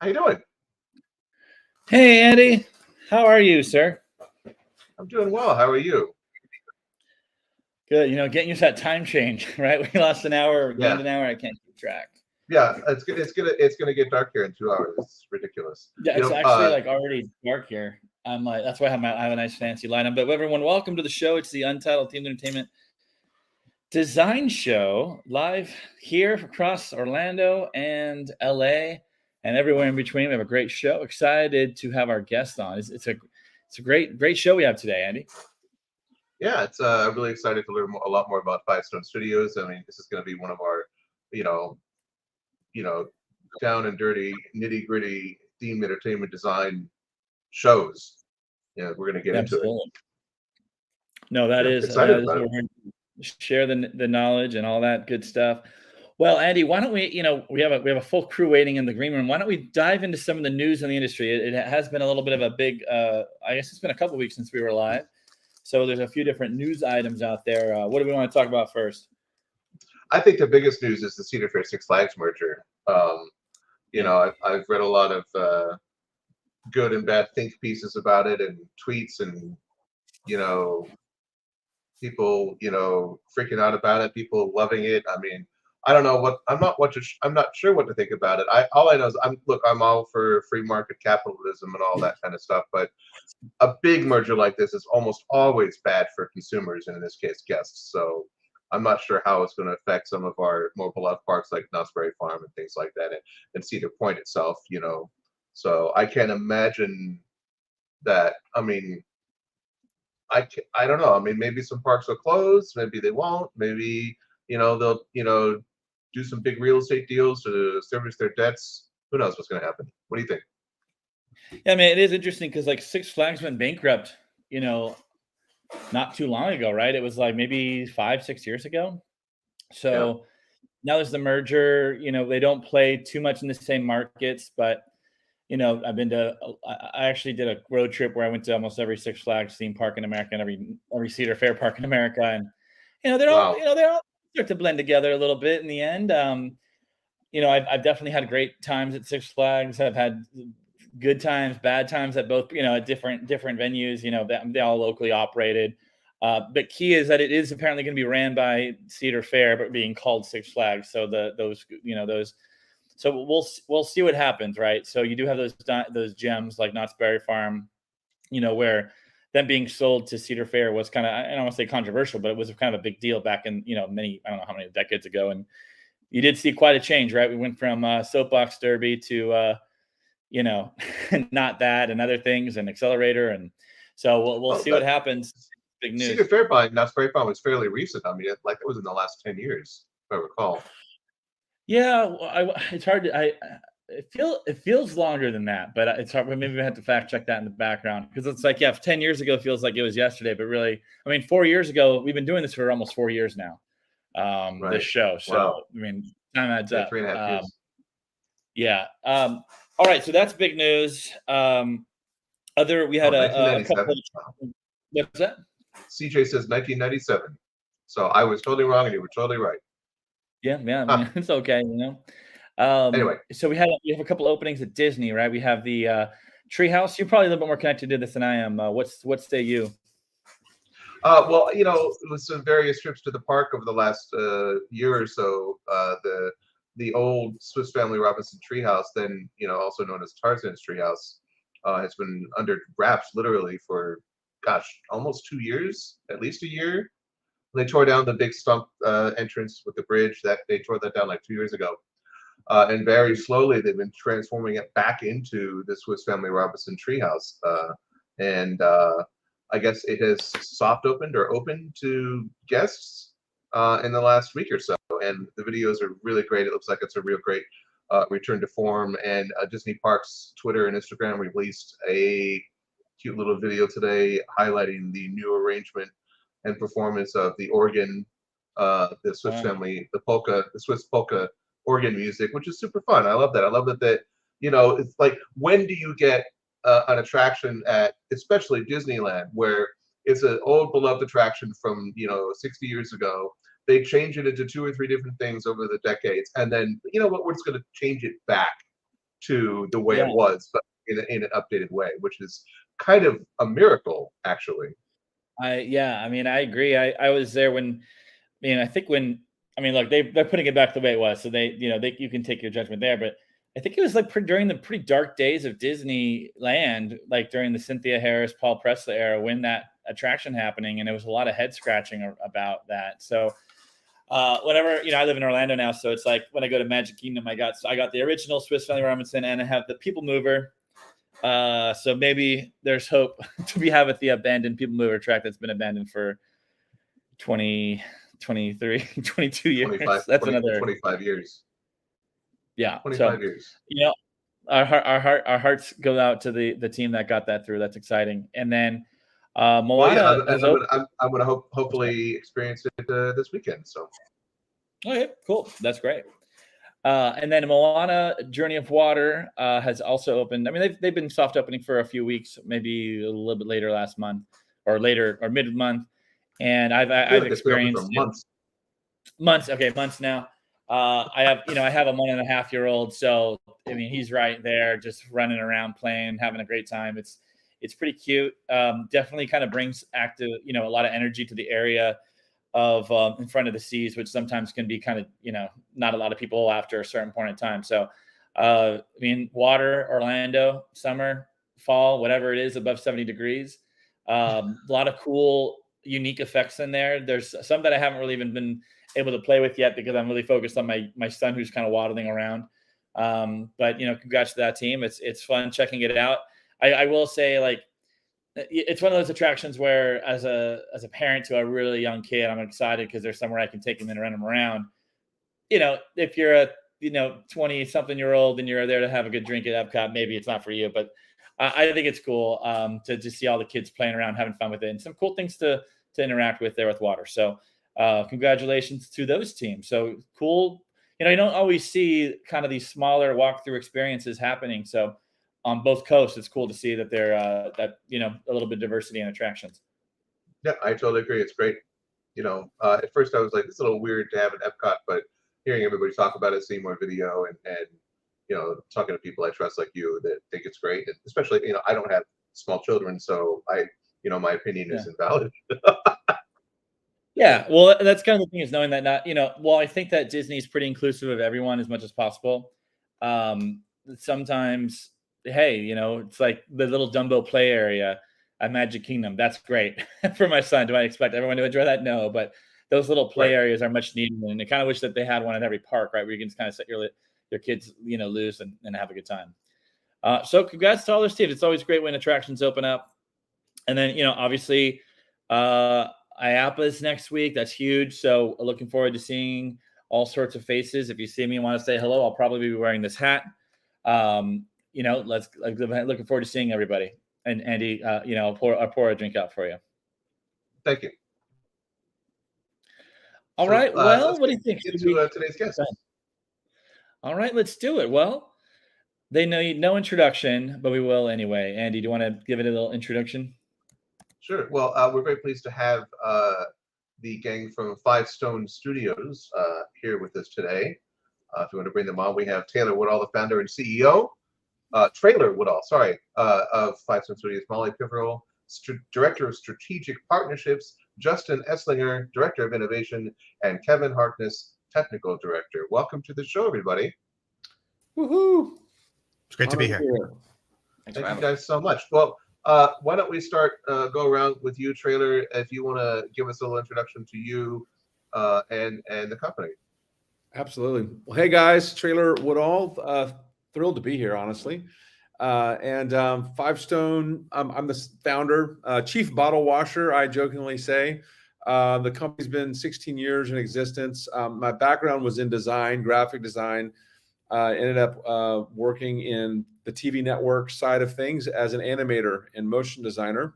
How you doing? Hey, Andy. How are you, sir? I'm doing well. How are you? Good. Getting used to that time change, right? We lost an hour or gained Yeah, an hour. I can't keep track. yeah. It's gonna get dark here in 2 hours. It's ridiculous. Yeah, You it's know. actually like already dark here. I'm like, that's why I have a nice fancy light on. But everyone, welcome to the show. It's the Untitled Themed Entertainment Design Show, live here across Orlando and LA and everywhere in between. We have a great show. Excited to have our guest on. It's a great show we have today, Andy. Yeah, it's I'm really excited to learn a lot more about Fivestone Studios. I mean, this is going to be one of our, you know, you know, down and dirty, nitty gritty theme entertainment design shows. Yeah, we're going to get into it. Absolutely. No, Yeah, excited that is about what it. we're going to share the knowledge and all that good stuff. Well, Andy, why don't we? We have a full crew waiting in the green room. Why don't we dive into some of the news in the industry? It has been a little bit of a big. I guess it's been a couple weeks since we were live, so there's a few different news items out there. What do we want to talk about first? I think the biggest news is the Cedar Fair Six Flags merger. Yeah, I've read a lot of good and bad think pieces about it and tweets and you know people freaking out about it, people loving it. I mean, I don't know what I'm not sure what to think about it. All I know is I'm all for free market capitalism and all that kind of stuff, but a big merger like this is almost always bad for consumers, and in this case guests. So I'm not sure how it's going to affect some of our more beloved parks like Knott's Berry Farm and things like that, and Cedar Point itself. So I can't imagine that. I mean, I don't know. I mean, maybe some parks will close, maybe they won't. Maybe they'll do some big real estate deals to service their debts. Who knows what's going to happen? What do you think? yeah. I mean, it is interesting because like Six Flags went bankrupt. You know, not too long ago, right? It was like maybe 5, 6 years ago. Yeah. So now there's the merger. They don't play too much in the same markets, but I've been to. I actually did a road trip where I went to almost every Six Flags theme park in America and every Cedar Fair park in America, and Wow. they're all start to blend together a little bit in the end. I've definitely had great times at Six Flags. I've had good times, bad times at both. At different venues. They all locally operated. But key is that it is apparently going to be ran by Cedar Fair, but being called Six Flags. So those. So we'll see what happens, right? So you do have those gems like Knott's Berry Farm, where them being sold to Cedar Fair was kind of, I don't want to say controversial, but it was kind of a big deal back in many, I don't know how many decades ago, and you did see quite a change, right? We went from soapbox derby to you know not that and other things and accelerator, and so we'll Well, see what happens. Big Cedar news. Fair buying Knott's Berry Farm was fairly recent. I mean, it was in the last 10 years, if I recall. Yeah, well, it's hard to. It feels longer than that, but it's hard. Maybe we have to fact check that in the background because it's like, yeah, 10 years ago feels like it was yesterday, but really, I mean, 4 years ago, we've been doing this for almost 4 years now. This Right. show, so Wow. I mean, time adds Yeah, up. 3.5 years. Yeah. All right, so that's big news. Other, we Oh, had a couple. 1997. Wow. Of, what's that? CJ says 1997. So I was totally wrong and you were totally right. Yeah. I Huh. mean, it's okay. Anyway, So we have a couple openings at Disney, right? We have the Treehouse. You're probably a little bit more connected to this than I am. What say you? well, with some various trips to the park over the last year or so, the old Swiss Family Robinson Treehouse, then also known as Tarzan's Treehouse, has been under wraps literally for, gosh, almost 2 years, at least a year. They tore down the big stump entrance with the bridge. That they tore that down like 2 years ago, and very slowly they've been transforming it back into the Swiss Family Robinson Treehouse. And I guess it has soft opened or opened to guests in the last week or so, and the videos are really great. It looks like it's a real great return to form. And Disney Parks Twitter and Instagram released a cute little video today highlighting the new arrangement and performance of the organ, the Swiss Wow. family, the Swiss polka organ music, which is super fun. I love that. I love that. It's like, when do you get an attraction at, especially Disneyland, where it's an old beloved attraction from 60 years ago. They change it into two or three different things over the decades, and then we're just going to change it back to the way Yeah. it was, but in an updated way, which is kind of a miracle, actually. I mean, I agree. I was there when, I think when, look, they're putting it back the way it was, so you can take your judgment there. But I think it was like during the pretty dark days of Disneyland, like during the Cynthia Harris, Paul Presley era, when that attraction happening, and there was a lot of head scratching about that. So whenever I live in Orlando now, so it's like when I go to Magic Kingdom, I got the original Swiss Family Robinson, and I have the People Mover. So maybe there's hope to have at the abandoned People Mover track that's been abandoned for 20, 23, 22 years. 25, That's 20, another 25 years. Yeah. 25 So years. our hearts go out to the team that got that through. That's exciting. And then Moana has opened. I'm gonna hopefully experience it this weekend. So. Okay, cool. That's great. And then Moana Journey of Water has also opened. I mean, they've been soft opening for a few weeks, maybe a little bit later last month or mid month. And I've experienced months. Okay, months now. I have a 1.5-year-old, so I mean he's right there, just running around, playing, having a great time. It's pretty cute. Definitely kind of brings a lot of energy to the area of in front of the seas, which sometimes can be kind of not a lot of people after a certain point in time. So I mean, water, Orlando, summer, fall, whatever it is, above 70 degrees. A lot of cool, unique effects in there. There's some that I haven't really even been able to play with yet because I'm really focused on my son who's kind of waddling around. But congrats to that team. It's fun checking it out. I will say, like, it's one of those attractions where as a parent to a really young kid, I'm excited because there's somewhere I can take him and run him around. If you're a 20 something year old and you're there to have a good drink at Epcot, maybe it's not for you, but I think it's cool to just see all the kids playing around, having fun with it, and some cool things to interact with there with water. So congratulations to those teams. So cool. You don't always see kind of these smaller walkthrough experiences happening. So on both coasts, it's cool to see that they're a little bit of diversity in attractions. Yeah, I totally agree. It's great. At first I was like, it's a little weird to have an Epcot, but hearing everybody talk about it, seeing more video, and talking to people I trust like you that think it's great, and especially I don't have small children, so my opinion is invalid. Yeah, well, that's kind of the thing, is knowing that I think that Disney's pretty inclusive of everyone as much as possible. Sometimes, hey, it's like the little Dumbo play area at Magic Kingdom. That's great for my son. Do I expect everyone to enjoy that? No, but those little play areas are much needed, and I kind of wish that they had one at every park, right, where you can just kind of set your kids, loose and have a good time. So congrats to all those teams. It's always great when attractions open up. And then, obviously, IAPA's next week. That's huge. So looking forward to seeing all sorts of faces. If you see me and want to say hello, I'll probably be wearing this hat. Looking forward to seeing everybody. And Andy, I'll pour a drink out for you. Thank you. All right. Well, what do you think? Get to today's guest. All right, let's do it. Well, they need no introduction, but we will anyway. Andy, do you want to give it a little introduction? Sure. Well, we're very pleased to have the gang from Fivestone Studios here with us today. If you want to bring them on, we have Traylor Woodall, the founder and CEO. Traylor Woodall, of Fivestone Studios. Molly Piveral, Director of Strategic Partnerships. Justin Eslinger, Director of Innovation. And Kevin Harkness, Technical Director. Welcome to the show, everybody. Woohoo! It's great to be here. Thank you guys so much. Well, why don't we go around with you, Traylor, if you want to give us a little introduction to you and the company. Absolutely. Well, hey guys, Traylor Woodall. Thrilled to be here, honestly. And Fivestone, I'm the founder, chief bottle washer, I jokingly say. The company's been 16 years in existence. My background was in design, graphic design. Ended up working in the TV network side of things as an animator and motion designer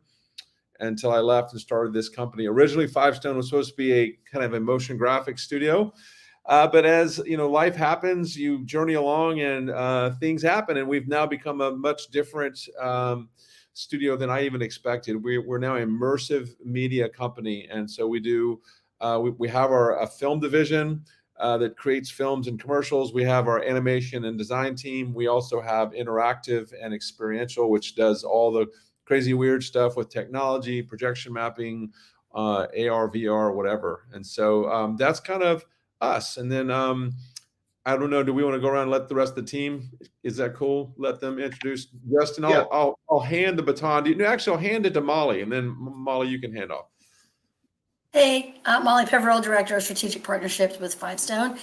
until I left and started this company. Originally, Fivestone was supposed to be a kind of a motion graphics studio. But as life happens, you journey along and things happen. And we've now become a much different studio than I even expected. We're now an immersive media company. And so we do, we have a film division. that creates films and commercials. We have our animation and design team. We also have interactive and experiential, which does all the crazy weird stuff with technology, projection mapping, AR, VR, whatever. And so that's kind of us. And then I don't know, do we want to go around and let the rest of the team? Is that cool? Let them introduce Justin. Yeah. I'll hand the baton to you. No, actually, I'll hand it to Molly, and then Molly, you can hand off. Hey, I'm Molly Piveral, Director of Strategic Partnerships with Fivestone.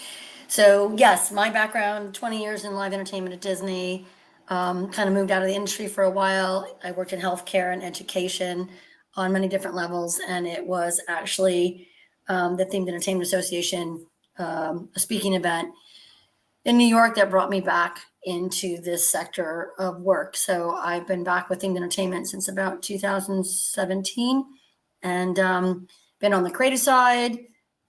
So yes, my background, 20 years in live entertainment at Disney, kind of moved out of the industry for a while. I worked in healthcare and education on many different levels, and it was actually the Themed Entertainment Association, a speaking event in New York that brought me back into this sector of work. So I've been back with Themed Entertainment since about 2017, and been on the creative side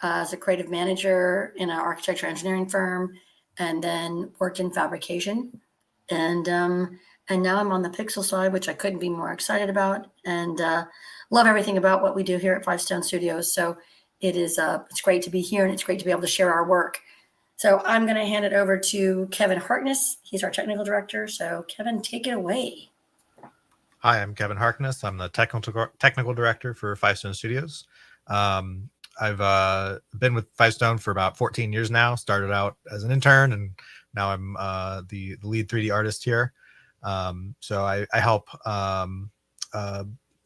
as a creative manager in an architecture engineering firm, and then worked in fabrication. And now I'm on the pixel side, which I couldn't be more excited about, and love everything about what we do here at Fivestone Studios. So it's great to be here, and it's great to be able to share our work. So I'm going to hand it over to Kevin Harkness. He's our technical director. So Kevin, take it away. Hi, I'm Kevin Harkness. I'm the technical director for Fivestone Studios. I've been with Fivestone for about 14 years now. Started out as an intern, and now I'm the lead 3D artist here. So I help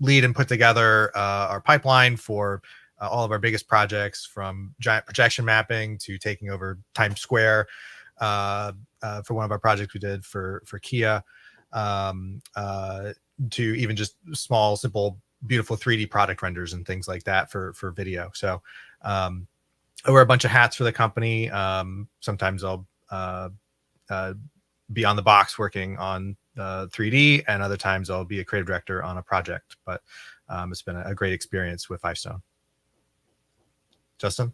lead and put together our pipeline for all of our biggest projects, from giant projection mapping to taking over Times Square for one of our projects we did for Kia, to even just small, simple, beautiful 3D product renders and things like that for video. So I wear a bunch of hats for the company. Sometimes I'll be on the box working on 3D, and other times I'll be a creative director on a project. But it's been a great experience with Fivestone. Justin?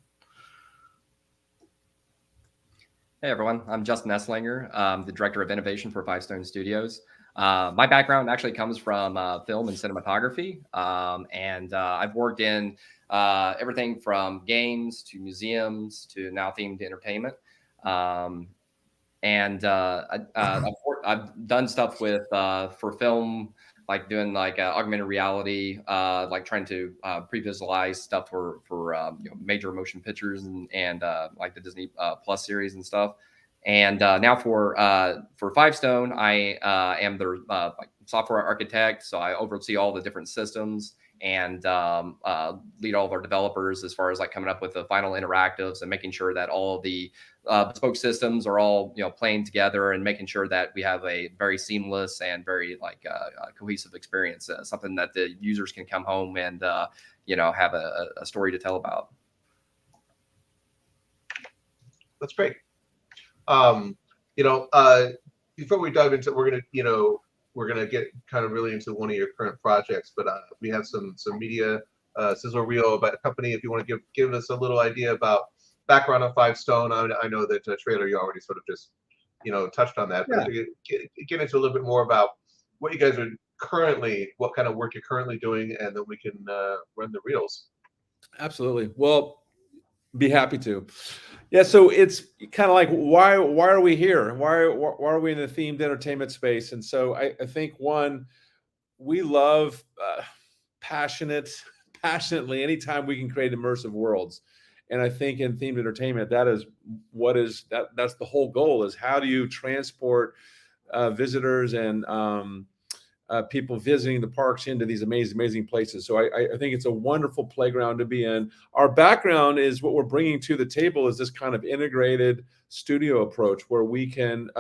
Hey everyone, I'm Justin Eslinger. I'm the Director of Innovation for Fivestone Studios. My background actually comes from film and cinematography, and I've worked in everything from games to museums to now themed entertainment. I've done stuff with for film, like doing like augmented reality, like trying to pre-visualize stuff for major motion pictures and like the Disney Plus series and stuff. And now for Fivestone, I am their like software architect, so I oversee all the different systems and lead all of our developers as far as like coming up with the final interactives and making sure that all of the bespoke systems are all playing together, and making sure that we have a very seamless and very like cohesive experience, something that the users can come home and have a story to tell about. That's great. Before we dive into, we're gonna get kind of really into one of your current projects, but we have some media sizzle reel about a company. If you want to give us a little idea about background on Fivestone. I know that Traylor, you already sort of just touched on that, but get into a little bit more about what you guys are what kind of work you're currently doing, and then we can run the reels. Absolutely. Well, be happy to. Yeah, so it's kind of like why are we here? Why are we in the themed entertainment space? And so I think, one, we love passionately anytime we can create immersive worlds. And I think in themed entertainment, that's the whole goal, is how do you transport visitors and people visiting the parks into these amazing places. So I think it's a wonderful playground to be in. Our background is what we're bringing to the table is this kind of integrated studio approach where we can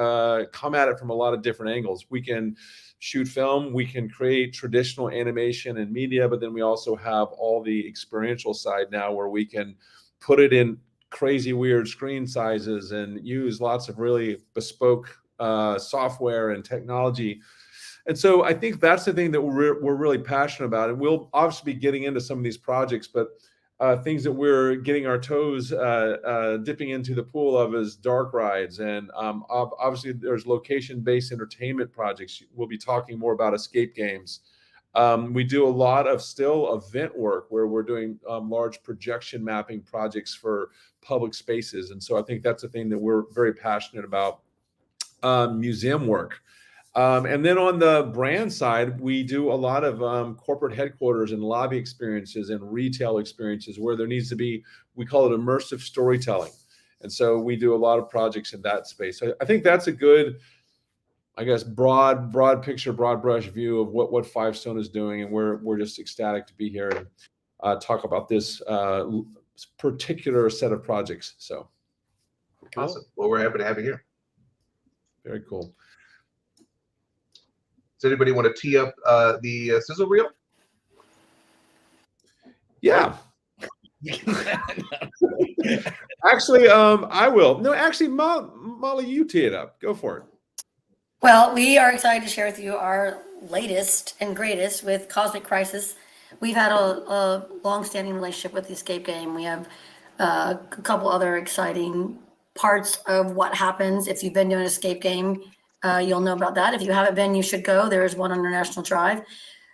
come at it from a lot of different angles. We can shoot film, we can create traditional animation and media, but then we also have all the experiential side now where we can put it in crazy weird screen sizes and use lots of really bespoke software and technology. And so I think that's the thing that we're really passionate about. And we'll obviously be getting into some of these projects, but things that we're getting our toes dipping into the pool of is dark rides. And obviously there's location-based entertainment projects. We'll be talking more about escape games. We do a lot of still event work where we're doing large projection mapping projects for public spaces. And so I think that's a thing that we're very passionate about. Museum work. And then on the brand side, we do a lot of corporate headquarters and lobby experiences and retail experiences where there needs to be, we call it immersive storytelling. And so we do a lot of projects in that space. I think that's a good, I guess, broad picture, broad brush view of what Fivestone is doing. And we're just ecstatic to be here and talk about this particular set of projects. So cool. Awesome. Well, we're happy to have you here. Very cool. Does anybody want to tee up the sizzle reel? Yeah. Actually, I will. No, actually, Molly, you tee it up. Go for it. Well, we are excited to share with you our latest and greatest with Cosmic Crisis. We've had a long-standing relationship with the escape game. We have a couple other exciting parts of what happens. If you've been to an escape game, you'll know about that. If you haven't been, you should go. There is one on International Drive.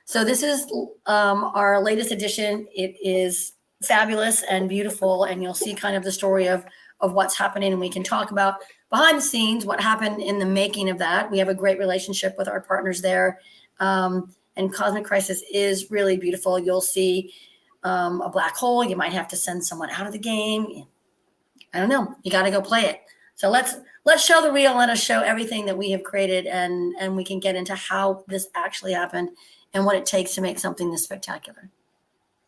So this is our latest edition. It is fabulous and beautiful, and you'll see kind of the story of what's happening, and we can talk about behind the scenes what happened in the making of that. We have a great relationship with our partners there, and Cosmic Crisis is really beautiful. You'll see a black hole. You might have to send someone out of the game. I don't know. You got to go play it. So let's show the reel. Let us show everything that we have created, and we can get into how this actually happened and what it takes to make something this spectacular.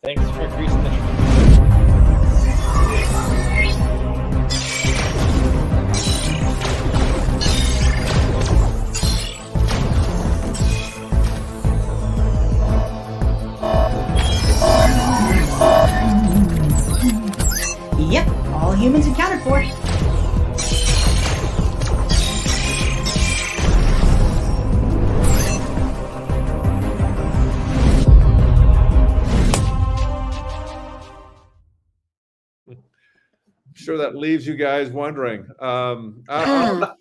Thanks for greasing the Yep, all humans accounted for. Sure, that leaves you guys wondering. I'll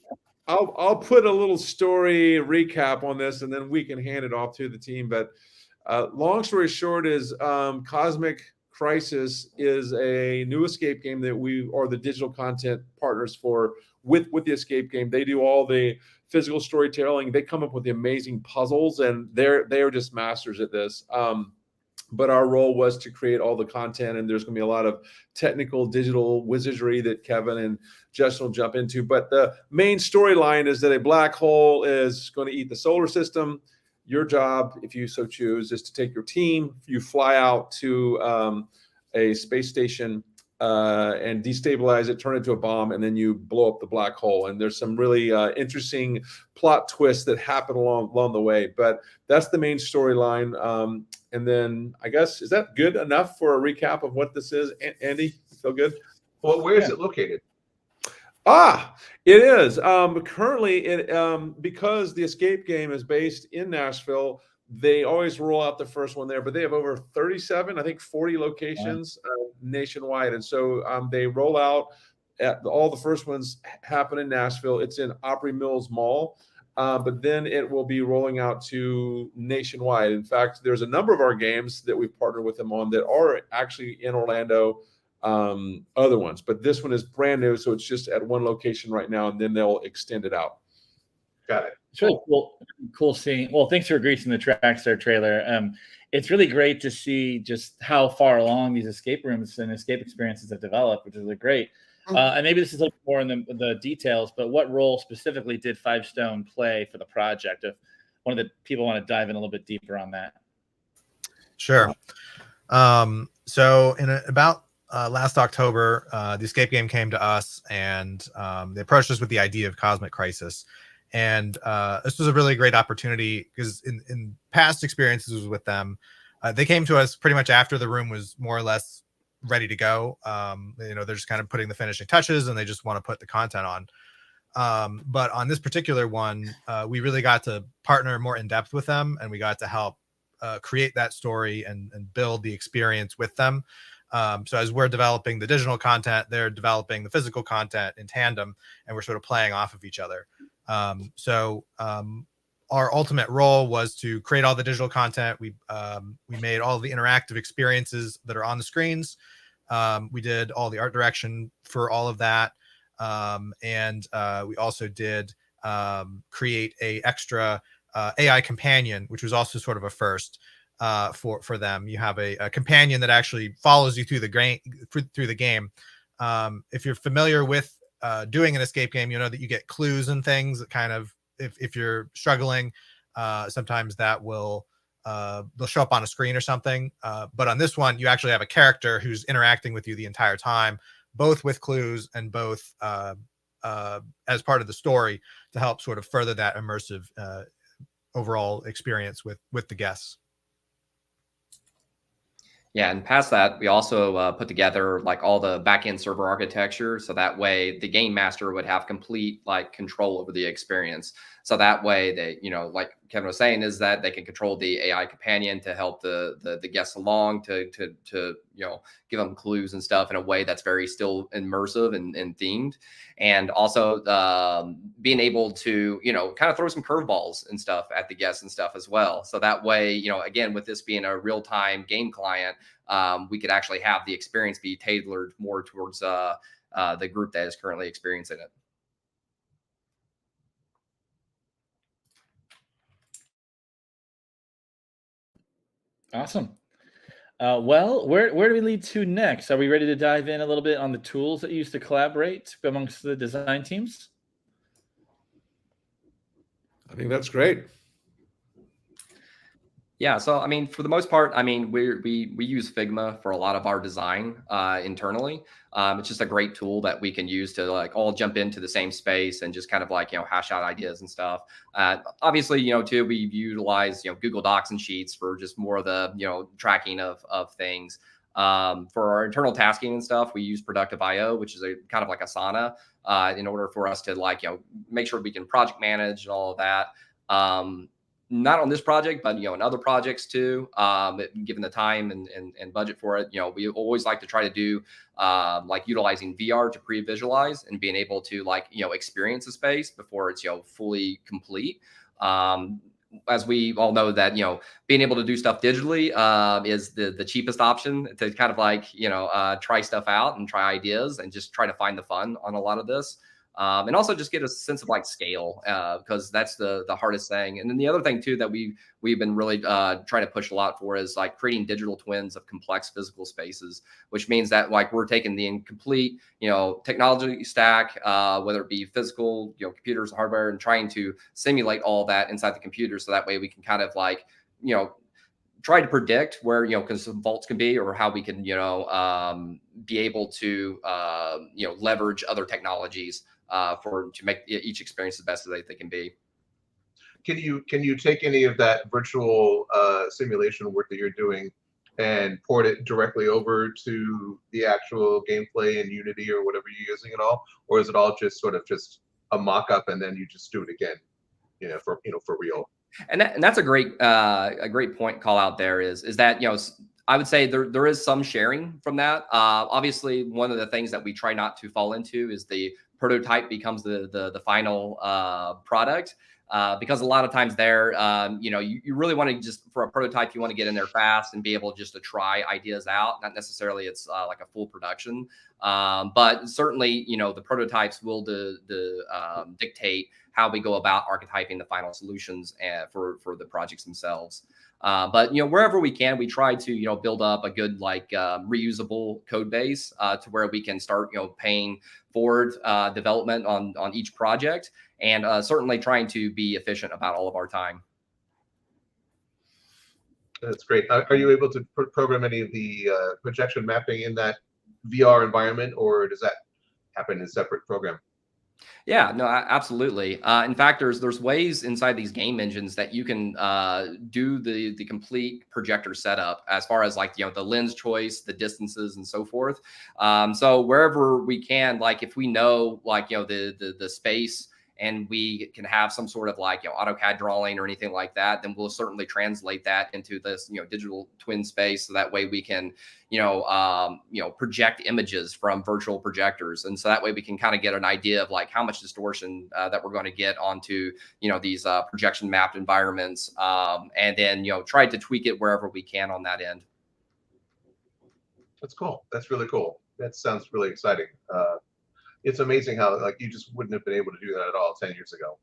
put a little story recap on this, and then we can hand it off to the team. But long story short is Cosmic Crisis is a new escape game that we are the digital content partners for with the escape game. They do all the physical storytelling. They come up with the amazing puzzles, and they are just masters at this. But our role was to create all the content, and there's going to be a lot of technical digital wizardry that Kevin and Justin will jump into. But the main storyline is that a black hole is going to eat the solar system. Your job, if you so choose, is to take your team. You fly out to a space station and destabilize it, turn it into a bomb, and then you blow up the black hole. And there's some really interesting plot twists that happen along the way. But that's the main storyline. And then I guess, is that good enough for a recap of what this is? Andy, you feel good? Well, where is it located? It is. Currently, because the escape game is based in Nashville, they always roll out the first one there, but they have over 37, I think 40 locations nationwide. And so they roll out all the first ones happen in Nashville. It's in Opry Mills Mall. But then it will be rolling out to nationwide. In fact, there's a number of our games that we've partnered with them on that are actually in Orlando, other ones. But this one is brand new, so it's just at one location right now, and then they'll extend it out. Got it. It's really cool seeing. Well, thanks for greasing the tracks there, Traylor. It's really great to see just how far along these escape rooms and escape experiences have developed, which is really great. And maybe this is a little more in the details, but what role specifically did Fivestone play for the project? If one of the people want to dive in a little bit deeper on that. Sure. So in about last October, the escape game came to us, and they approached us with the idea of Cosmic Crisis. And this was a really great opportunity because in past experiences with them, they came to us pretty much after the room was more or less ready to go. They're just kind of putting the finishing touches, and they just want to put the content on. But on this particular one, we really got to partner more in depth with them, and we got to help create that story and build the experience with them. So as we're developing the digital content, they're developing the physical content in tandem, and we're sort of playing off of each other. our ultimate role was to create all the digital content. We made all the interactive experiences that are on the screens. We did all the art direction for all of that. And we also did create a extra AI companion, which was also sort of a first for them. You have a companion that actually follows you through the game. If you're familiar with doing an escape game, you know that you get clues and things that kind of, if you're struggling, sometimes that will they'll show up on a screen or something. But on this one, you actually have a character who's interacting with you the entire time, both with clues and both as part of the story to help sort of further that immersive overall experience with the guests. Yeah, and past that, we also put together like all the backend server architecture, so that way the game master would have complete like control over the experience. So that way they, you know, like Kevin was saying, is that they can control the AI companion to help the guests along, to you know, give them clues and stuff in a way that's very still immersive and themed, and also being able to, you know, kind of throw some curveballs and stuff at the guests and stuff as well. So that way, you know, again, with this being a real-time game client, we could actually have the experience be tailored more towards the group that is currently experiencing it. Awesome. Well, where do we lead to next? Are we ready to dive in a little bit on the tools that you use to collaborate amongst the design teams? I think that's great. Yeah, so I mean, for the most part, I mean, we use Figma for a lot of our design internally. It's just a great tool that we can use to like all jump into the same space and just kind of like, you know, hash out ideas and stuff. Obviously, you know, too, we utilize, you know, Google Docs and Sheets for just more of the, you know, tracking of things. For our internal tasking and stuff, we use Productive.io, which is a kind of like Asana, in order for us to like, you know, make sure we can project manage and all of that. Not on this project, but, you know, in other projects too, given the time and budget for it, you know, we always like to try to do like utilizing VR to pre-visualize and being able to like, you know, experience a space before it's, you know, fully complete. As we all know that, you know, being able to do stuff digitally is the cheapest option to kind of like, you know, try stuff out and try ideas and just try to find the fun on a lot of this. And also just get a sense of like scale, because that's the hardest thing. And then the other thing too that we've been really trying to push a lot for is like creating digital twins of complex physical spaces, which means that like we're taking the incomplete, you know, technology stack, whether it be physical, you know, computers, hardware, and trying to simulate all that inside the computer, so that way we can kind of like, you know, try to predict where, you know, because some faults can be, or how we can, you know, be able to, you know, leverage other technologies to make each experience the best that they can be. Can you take any of that virtual simulation work that you're doing and port it directly over to the actual gameplay in Unity or whatever you're using at all, or is it all just sort of just a mock-up and then you just do it again, you know, for real? And that's a great point call out there is that, you know, I would say there is some sharing from that. Obviously, one of the things that we try not to fall into is the prototype becomes the final product, because a lot of times there, you know, you really want to just, for a prototype, you want to get in there fast and be able just to try ideas out. Not necessarily it's like a full production, but certainly, you know, the prototypes will dictate how we go about archetyping the final solutions for the projects themselves. But, you know, wherever we can, we try to, you know, build up a good like reusable code base to where we can start, you know, paying forward development on each project, and certainly trying to be efficient about all of our time. That's great. Are you able to program any of the projection mapping in that VR environment, or does that happen in a separate program? Yeah, no, absolutely. In fact, there's ways inside these game engines that you can do the complete projector setup, as far as like, you know, the lens choice, the distances, and so forth. So wherever we can, like if we know like, you know, the space and we can have some sort of like, AutoCAD drawing or anything like that, then we'll certainly translate that into this, digital twin space. So that way we can, project images from virtual projectors. And so that way we can kind of get an idea of like how much distortion that we're going to get onto, these projection mapped environments. And then, try to tweak it wherever we can on that end. That's cool. That's really cool. That sounds really exciting. It's amazing how like you just wouldn't have been able to do that at all 10 years ago.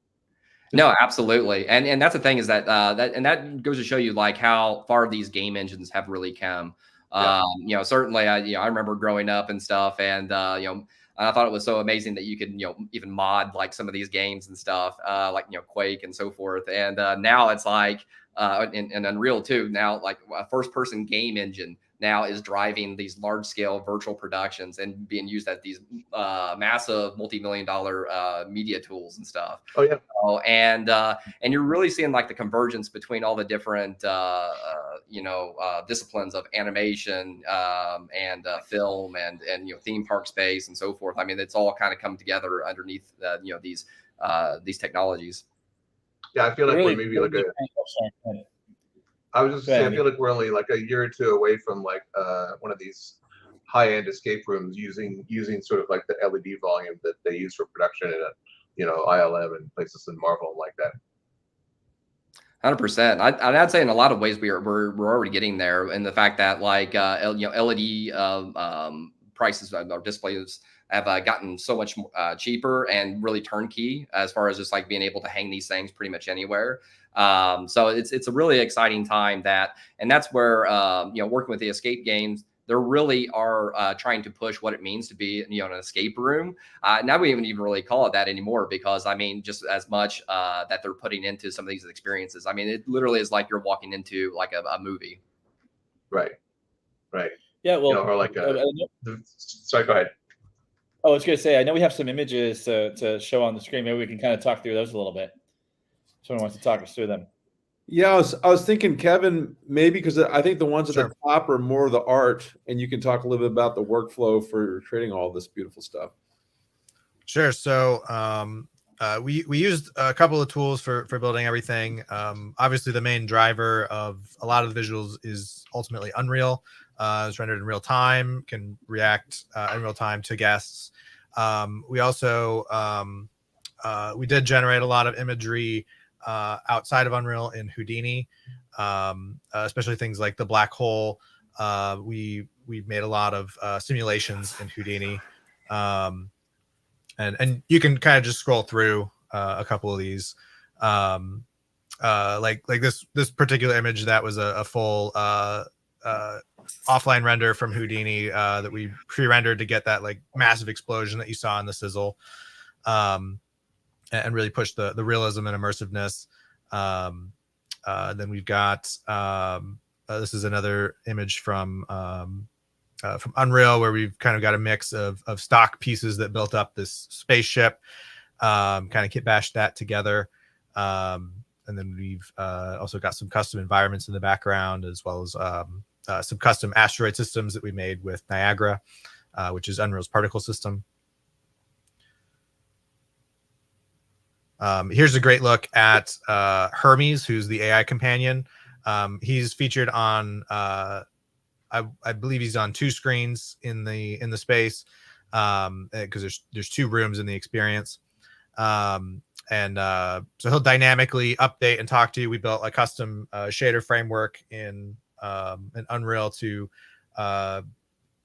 No, absolutely. And that's the thing is that goes to show you like how far these game engines have really come. Yeah. Certainly I remember growing up and stuff, and I thought it was so amazing that you could, even mod like some of these games and stuff, like, Quake and so forth. And now it's like, in Unreal too, now like a first person game engine now is driving these large scale virtual productions and being used at these massive multi-million-dollar media tools and stuff. Oh yeah. And you're really seeing like the convergence between all the different disciplines of animation and film and theme park space and so forth. I mean, it's all kind of come together underneath these technologies. Yeah, I feel like Really, we're maybe like I was just saying, I feel like we're only like a year or two away from like one of these high-end escape rooms using sort of like the LED volume that they use for production in ILM and places in Marvel like that. 100%. I'd say in a lot of ways we're already getting there, and the fact that like LED prices or displays have gotten so much cheaper and really turnkey as far as just like being able to hang these things pretty much anywhere. So it's a really exciting time and that's where working with the escape games, they really are trying to push what it means to be an escape room. Now we even really call it that anymore, because I mean, just as much that they're putting into some of these experiences. I mean, it literally is like you're walking into like a movie. Right. Yeah, well, or like sorry, go ahead. I was going to say, I know we have some images to show on the screen. Maybe we can kind of talk through those a little bit. Someone wants to talk us through them. Yeah, I was thinking, Kevin, maybe because I think the ones at the top are more of the art, and you can talk a little bit about the workflow for creating all this beautiful stuff. Sure. So we used a couple of tools for building everything. Obviously, the main driver of a lot of the visuals is ultimately Unreal. It's rendered in real time, can react in real time to guests. We also we did generate a lot of imagery outside of Unreal in Houdini, especially things like the black hole. We made a lot of simulations in Houdini, and you can kind of just scroll through a couple of these, like this particular image that was a full offline render from Houdini that we pre-rendered to get that like massive explosion that you saw in the sizzle. And really push the realism and immersiveness. Then we've got this is another image from Unreal, where we've kind of got a mix of stock pieces that built up this spaceship, kind of kit bashed that together. And then we've also got some custom environments in the background, as well as some custom asteroid systems that we made with Niagara, which is Unreal's particle system. Here's a great look at Hermes, who's the AI companion. He's featured on, I believe he's on 2 screens in the space, because there's 2 rooms in the experience. So he'll dynamically update and talk to you. We built a custom shader framework in Unreal to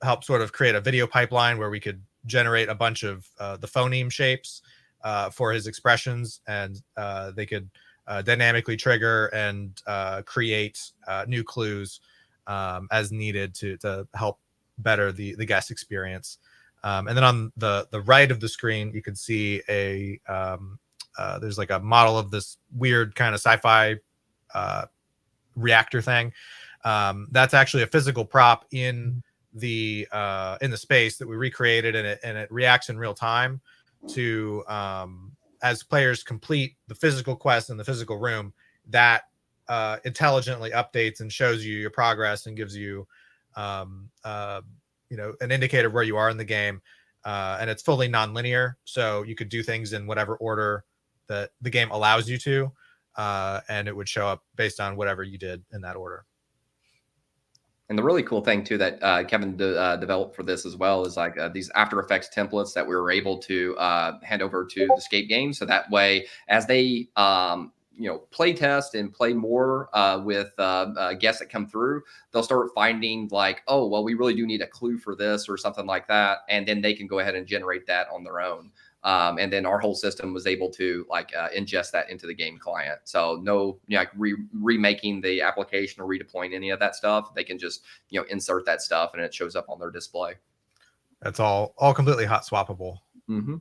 help sort of create a video pipeline where we could generate a bunch of the phoneme shapes for his expressions, and they could dynamically trigger and create new clues as needed to help better the guest experience. And then on the right of the screen, you can see there's like a model of this weird kind of sci-fi reactor thing. That's actually a physical prop in the space that we recreated, and it reacts in real time to as players complete the physical quest in the physical room, that intelligently updates and shows you your progress and gives you an indicator of where you are in the game, and it's fully non-linear, so you could do things in whatever order that the game allows you to, and it would show up based on whatever you did in that order. And the really cool thing too that Kevin developed for this as well is like these After Effects templates that we were able to hand over to the Escape game. So that way, as they play test and play more with guests that come through, they'll start finding like, oh, well, we really do need a clue for this or something like that, and then they can go ahead and generate that on their own. And then our whole system was able to like ingest that into the game client. So no, like remaking the application or redeploying any of that stuff. They can just insert that stuff and it shows up on their display. That's all completely hot swappable. Mm-hmm.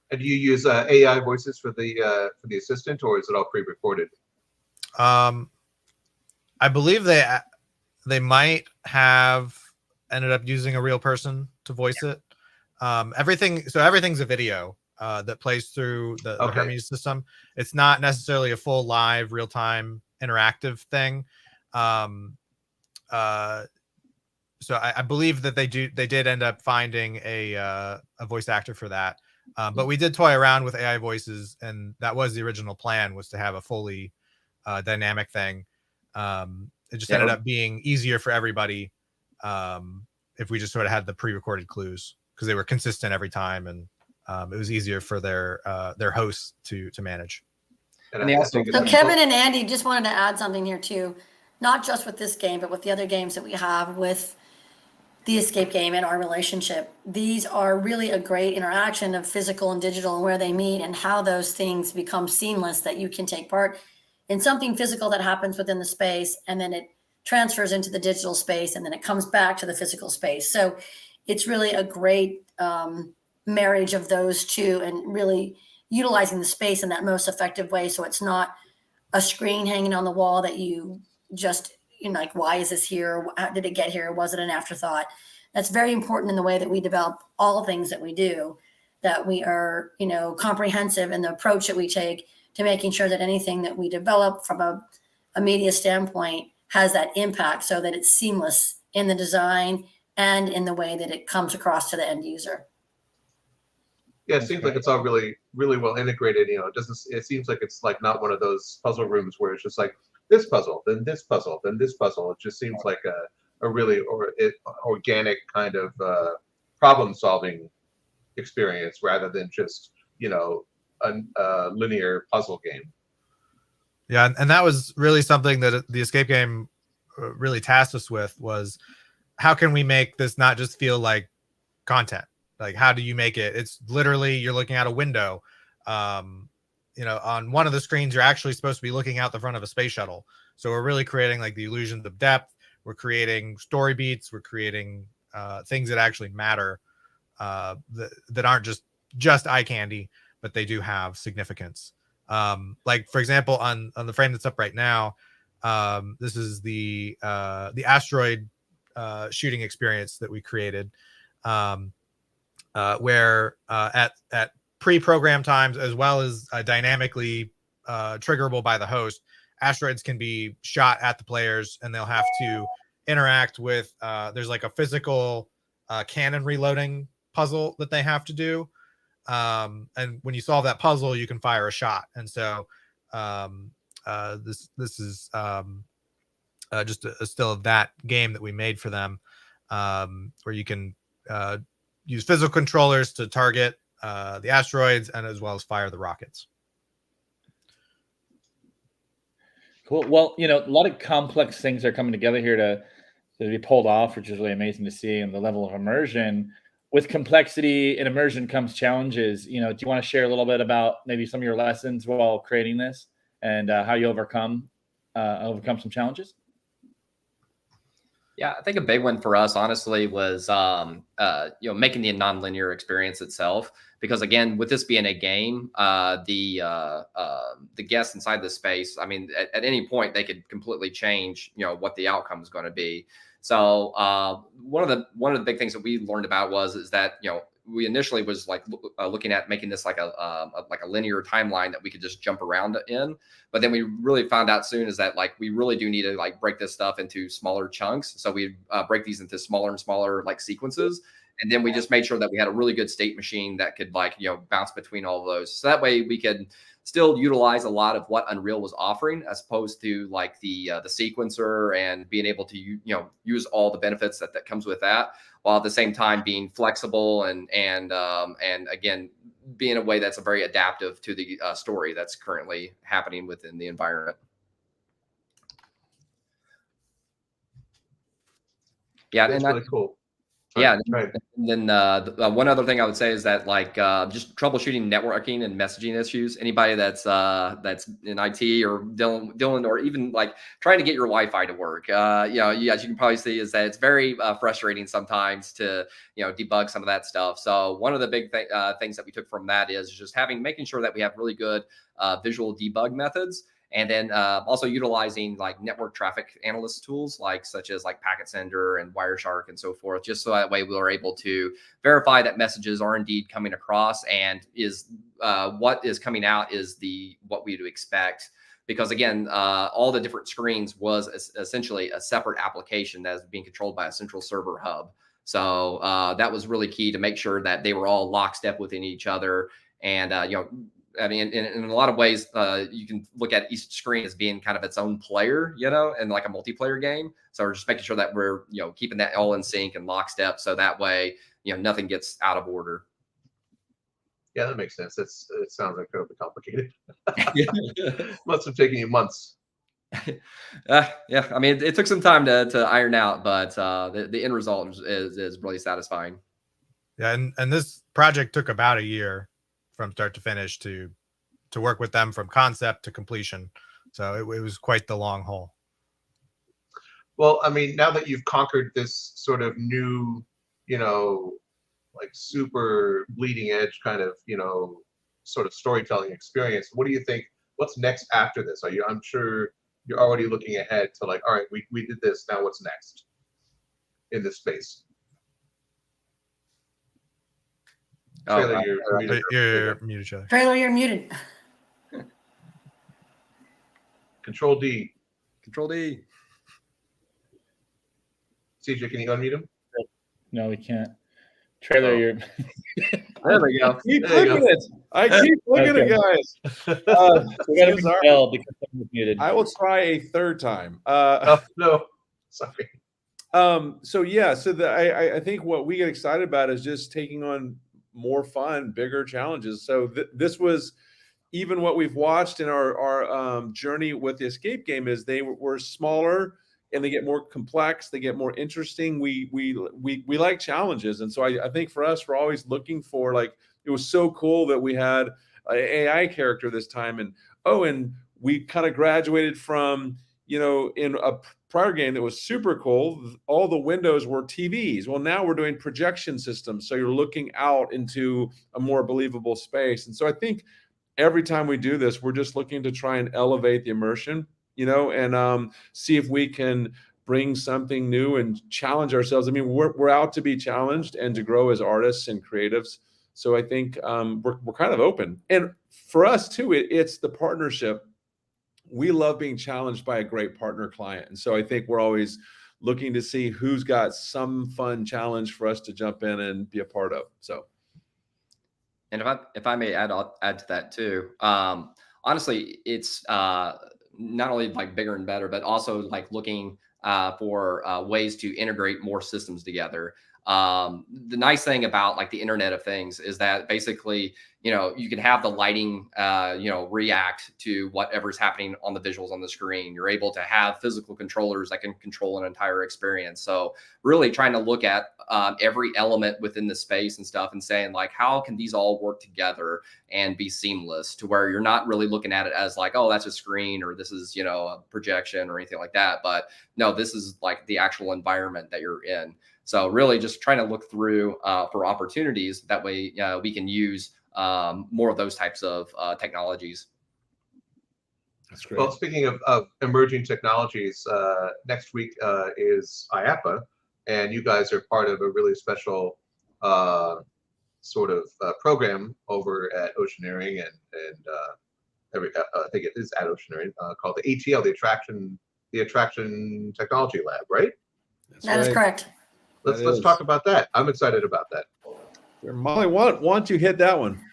And do you use AI voices for the assistant, or is it all pre-recorded? I believe they might have ended up using a real person to voice it. Everything's a video that plays through the Hermes system. It's not necessarily a full live real-time interactive thing. So I believe that they did end up finding a voice actor for that. But we did toy around with AI voices, and that was the original plan, was to have a fully dynamic thing. It just ended up being easier for everybody if we just sort of had the pre-recorded clues, because they were consistent every time, and it was easier for their hosts to manage. So Kevin and Andy, just wanted to add something here too, not just with this game, but with the other games that we have with the Escape game and our relationship. These are really a great interaction of physical and digital and where they meet and how those things become seamless, that you can take part in something physical that happens within the space, and then it transfers into the digital space, and then it comes back to the physical space. So it's really a great marriage of those two, and really utilizing the space in that most effective way. So it's not a screen hanging on the wall that you just, like, why is this here? How did it get here? Was it an afterthought? That's very important in the way that we develop all things that we do, that we are, comprehensive in the approach that we take to making sure that anything that we develop from a media standpoint has that impact, so that it's seamless in the design and in the way that it comes across to the end user. Yeah, it seems like it's all really, really well integrated. It seems like it's like not one of those puzzle rooms where it's just like this puzzle, then this puzzle, then this puzzle. It just seems like a really organic kind of problem solving experience, rather than just a linear puzzle game. Yeah, and that was really something that the Escape game really tasked us with, was how can we make this not just feel like content? Like, how do you make it? It's literally, you're looking out a window. On one of the screens, you're actually supposed to be looking out the front of a space shuttle. So we're really creating like the illusions of depth. We're creating story beats. We're creating things that actually matter, that aren't just eye candy, but they do have significance. Like, for example, on the frame that's up right now, this is the asteroid shooting experience that we created, where at pre-program times, as well as dynamically triggerable by the host, asteroids can be shot at the players, and they'll have to interact with there's like a physical cannon reloading puzzle that they have to do, and when you solve that puzzle, you can fire a shot. And so this is just a still of that game that we made for them, where you can use physical controllers to target the asteroids, and as well as fire the rockets. Cool. Well, a lot of complex things are coming together here to be pulled off, which is really amazing to see, and the level of immersion. With complexity and immersion comes challenges. Do you want to share a little bit about maybe some of your lessons while creating this, and how you overcome some challenges? Yeah, I think a big one for us, honestly, was making the nonlinear experience itself. Because again, with this being a game, the guests inside the space, I mean, at any point they could completely change, what the outcome is going to be. So one of the big things that we learned about is that we initially was like looking at making this like a linear timeline that we could just jump around in. But then we really found out soon is that like we really do need to like break this stuff into smaller chunks. So we break these into smaller and smaller like sequences. And then we just made sure that we had a really good state machine that could like, bounce between all of those. So that way we could still utilize a lot of what Unreal was offering, as opposed to like the sequencer and being able to use all the benefits that comes with that, while at the same time being flexible and again being a way that's very adaptive to the story that's currently happening within the environment. Yeah, That's and really cool. Sorry, yeah, right. and then one other thing I would say is that like just troubleshooting networking and messaging issues. Anybody that's in IT or dealing or even like trying to get your Wi-Fi to work, as you can probably see, is that it's very frustrating sometimes to debug some of that stuff. So one of the big things that we took from that is just making sure that we have really good visual debug methods. And then also utilizing like network traffic analyst tools, such as Packet Sender and Wireshark and so forth, just so that way we are able to verify that messages are indeed coming across, and is what is coming out is what we would expect. Because again, all the different screens was essentially a separate application that is being controlled by a central server hub. So that was really key to make sure that they were all lockstep within each other. And I mean, in a lot of ways, you can look at each screen as being kind of its own player, and like a multiplayer game. So we're just making sure that we're, keeping that all in sync and lockstep, so that way, nothing gets out of order. Yeah, that makes sense. It sounds like totally complicated. Must have taken you months. Yeah, I mean, it took some time to iron out, but the end result is really satisfying. Yeah, and this project took about a year from start to finish to work with them from concept to completion. So it was quite the long haul. Well, I mean, now that you've conquered this sort of new, like super bleeding edge kind of, sort of storytelling experience, what do you think? What's next after this? I'm sure you're already looking ahead to like, all right, we did this. Now what's next in this space? Traylor, you're muted, Traylor. Traylor, you're muted. Control D. Control D. CJ, can you unmute him? No, we can't. Traylor, you're. There we go. Keep clicking it. I keep clicking it, guys. We got to spell because someone's muted. I will try a third time. Oh, no, sorry. So yeah, I think what we get excited about is just taking on more fun, bigger challenges. So this was even what we've watched in our journey with the escape game is they were smaller and they get more complex, they get more interesting. We like challenges, and so I think for us, we're always looking for, like, it was so cool that we had an AI character this time, and we kind of graduated from, in a prior game that was super cool, all the windows were TVs. Well, now we're doing projection systems, so you're looking out into a more believable space. And so I think every time we do this, we're just looking to try and elevate the immersion, and see if we can bring something new and challenge ourselves. I mean, we're out to be challenged and to grow as artists and creatives. So I think we're kind of open. And for us too, it's the partnership. We love being challenged by a great partner client. And so I think we're always looking to see who's got some fun challenge for us to jump in and be a part of. So. And if I may add to that too, honestly, it's not only like bigger and better, but also like looking for ways to integrate more systems together. The nice thing about like the Internet of Things is that basically, you can have the lighting, react to whatever's happening on the visuals on the screen. You're able to have physical controllers that can control an entire experience. So really trying to look at every element within the space and stuff and saying like, how can these all work together and be seamless to where you're not really looking at it as like, oh, that's a screen or this is, a projection or anything like that. But no, this is like the actual environment that you're in. So really just trying to look through for opportunities. That way we can use more of those types of technologies. That's great. Well, speaking of emerging technologies, next week is IAPA, and you guys are part of a really special sort of program over at Oceaneering and I think it is at Oceaneering called the ATL, the Attraction Technology Lab, right? That is correct. Let's talk about that. I'm excited about that. Molly, why don't you hit that one?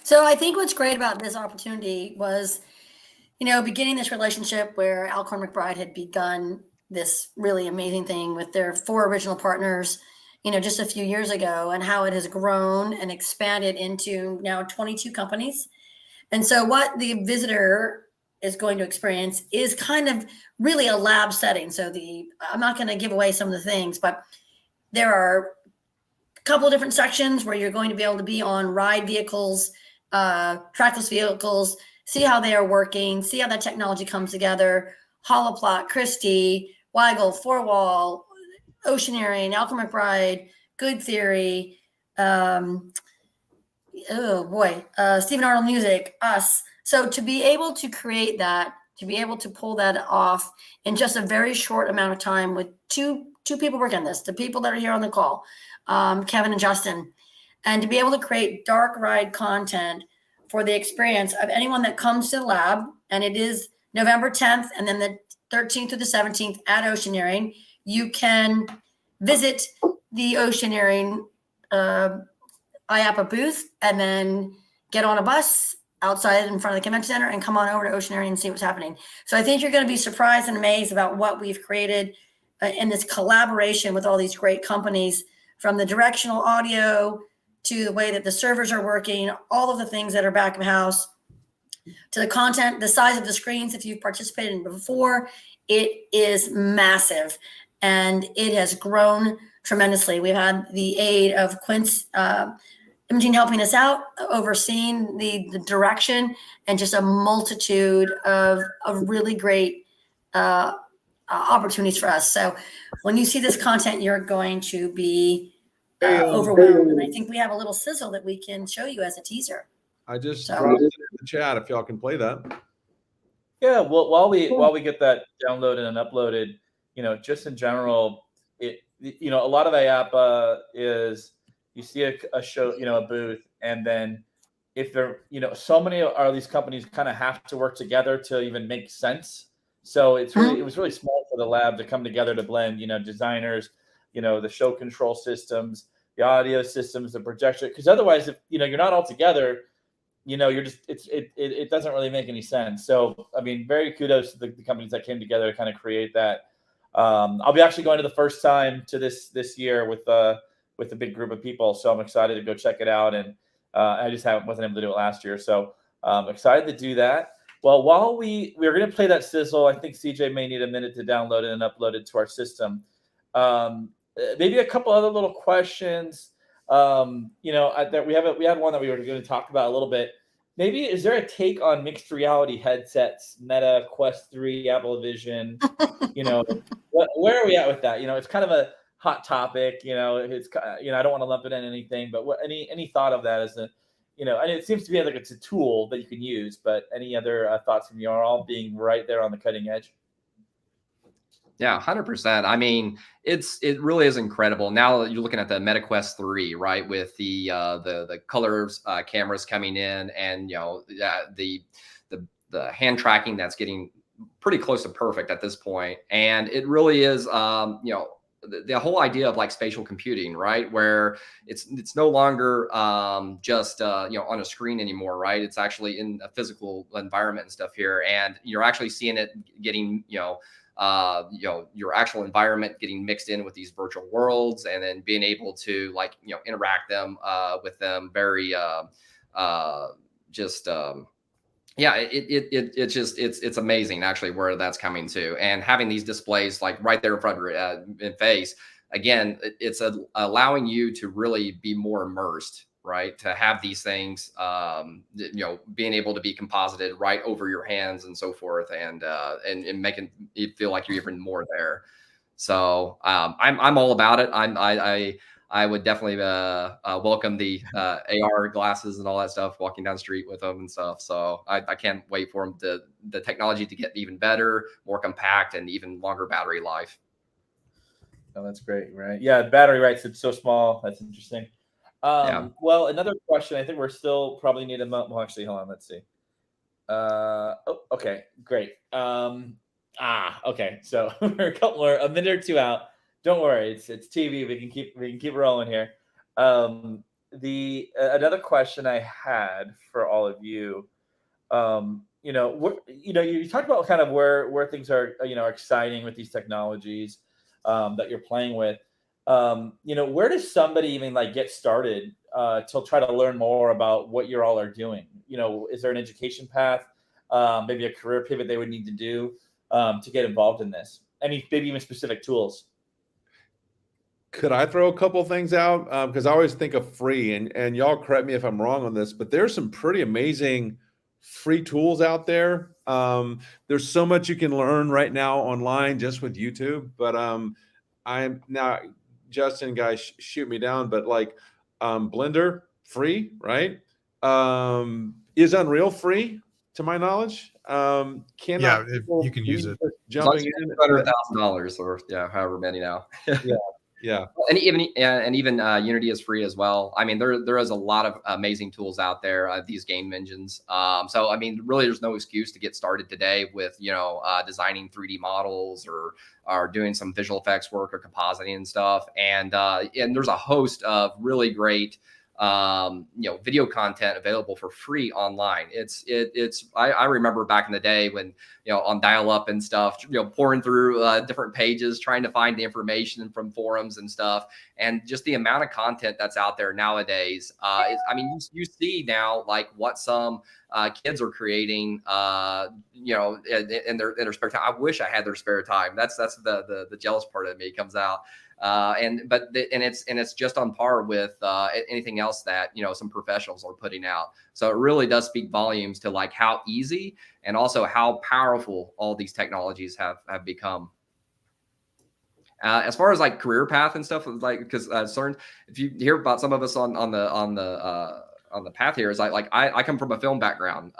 So I think what's great about this opportunity was, beginning this relationship where Alcorn McBride had begun this really amazing thing with their 4 original partners, just a few years ago, and how it has grown and expanded into now 22 companies. And so what the visitor is going to experience is kind of really a lab setting. So I'm not going to give away some of the things, but there are a couple of different sections where you're going to be able to be on ride vehicles, trackless vehicles, see how they are working, see how that technology comes together. Holoplot, Christie, Weigel, Four Wall, Oceaneering, Alcorn McBride, Good Theory, Stephen Arnold Music, us. So to be able to create that, to be able to pull that off in just a very short amount of time with two people working on this, the people that are here on the call, Kevin and Justin, and to be able to create dark ride content for the experience of anyone that comes to the lab. And it is November 10th and then the 13th through the 17th at Oceaneering. You can visit the Oceaneering IAPA booth and then get on a bus outside in front of the convention center and come on over to Oceaneering and see what's happening. So I think you're going to be surprised and amazed about what we've created in this collaboration with all these great companies, from the directional audio to the way that the servers are working, all of the things that are back of house, to the content, the size of the screens. If you've participated in before, it is massive and it has grown tremendously. We've had the aid of Quince Imaging helping us out, overseeing the direction, and just a multitude of really great opportunities for us. So when you see this content, you're going to be overwhelmed. And I think we have a little sizzle that we can show you as a teaser. I just dropped it in the chat if y'all can play that. Yeah, well, while we get that downloaded and uploaded, just in general, a lot of IAPA is, you see a show, a booth, and then if they're, so many of these companies kind of have to work together to even make sense. So it was really smart for the lab to come together to blend, designers, the show control systems, the audio systems, the projection, because otherwise, if you're not all together, you're just it doesn't really make any sense. So I mean, very kudos to the companies that came together to kind of create that. I'll be actually going to the first time to this year with a big group of people, so I'm excited to go check it out. And I just wasn't able to do it last year, so excited to do that. Well, while we're going to play that sizzle, I think CJ may need a minute to download it and upload it to our system. Maybe a couple other little questions. That we had one that we were going to talk about a little bit. Maybe, is there a take on mixed reality headsets, Meta, Quest 3, Apple Vision? Where are we at with that? It's kind of a hot topic. It's I don't want to lump it in anything, but any thought of that as a, and it seems to be like it's a tool that you can use. But any other thoughts from you all being right there on the cutting edge? Yeah, 100%. I mean, it really is incredible. Now you're looking at the Meta Quest 3, right, with the colors cameras coming in, and the hand tracking that's getting pretty close to perfect at this point. And it really is, the whole idea of like spatial computing, right, where it's no longer just on a screen anymore, right? It's actually in a physical environment and stuff here, and you're actually seeing it getting your actual environment getting mixed in with these virtual worlds, and then being able to interact them with them very it's amazing actually where that's coming to, and having these displays like right there in front of your in face. Again, it's allowing you to really be more immersed, right? To have these things, being able to be composited right over your hands and so forth, and making you feel like you're even more there. So I'm all about it. I would definitely welcome the AR glasses and all that stuff, walking down the street with them and stuff. So I can't wait for the technology to get even better, more compact, and even longer battery life. Oh, that's great, right? Yeah, battery life, it's so small. That's interesting. Well, another question. I think we're still probably need a month. Well, actually, hold on. Let's see. Okay, great. Okay. So we're a minute or two out. Don't worry. It's TV. We can keep rolling here. the another question I had for all of you, you talked about kind of where things are, exciting with these technologies that you're playing with. Where does somebody even like get started to try to learn more about what you all are doing? Is there an education path, maybe a career pivot they would need to do to get involved in this? Maybe even specific tools? Could I throw a couple things out? Because I always think of free, and y'all correct me if I'm wrong on this, but there's some pretty amazing free tools out there. There's so much you can learn right now online just with YouTube. But I'm now, Justin, guys, shoot me down, but like Blender, free, right? Is Unreal free, to my knowledge? Yeah, you can use it. Jumping in $100,000 or however many now. Yeah. And even Unity is free as well. I mean, there is a lot of amazing tools out there, these game engines. So I mean, really, there's no excuse to get started today with designing 3D models or doing some visual effects work or compositing and stuff. And there's a host of really great video content available for free online. I remember back in the day when, on dial-up and stuff, pouring through different pages, trying to find the information from forums and stuff. And just the amount of content that's out there nowadays, you see now like what some kids are creating, in their spare time. I wish I had their spare time. That's the jealous part of me comes out. It's just on par with anything else that some professionals are putting out. So it really does speak volumes to like how easy and also how powerful all these technologies have become. As far as like career path and stuff, like because CERN, if you hear about some of us on the path here, is I come from a film background.